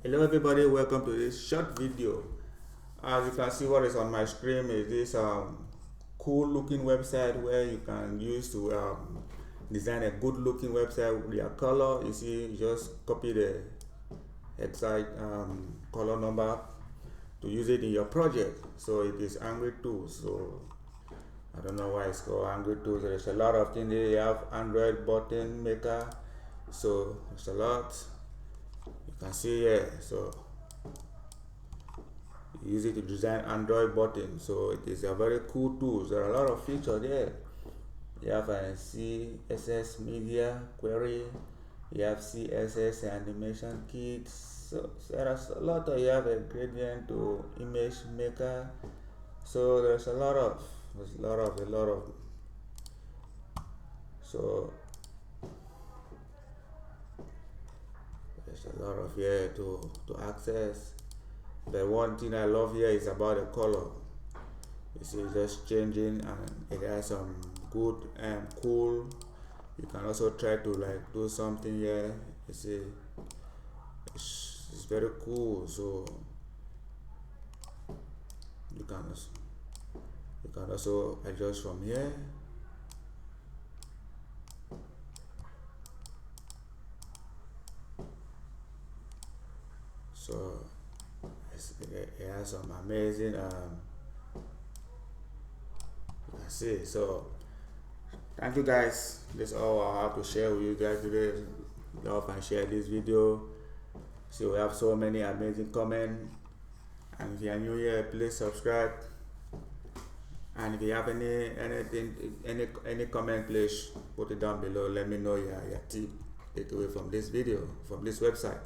Hello everybody, welcome to this short video. As you can see, what is on my screen is this cool looking website where you can use to design a good looking website with your color. You see, you just copy the exact color number to use it in your project. So it is Angry Tools. So I don't know why it's called Angry Tools. There's a lot of things there. You have Android button maker, so there's a lot you can see here. So use it to design Android button. So it is a very cool tool. There are a lot of features there. You have a CSS media query, you have CSS animation kits. So there's a lot of, you have a gradient to image maker. So there's a lot of so there's a lot of here to access. The one thing I love here is about the color. You see, it's just changing, and it has some good and cool. You can also try to like do something here. You see, it's very cool. So you can also adjust from here. So it has some amazing you can see. So thank you guys. This is all I have to share with you guys today. Love and share this video. So we have so many amazing comments, and if you are new here, please subscribe. And if you have any comment, please put it down below. Let me know your tip takeaway from this video, from this website.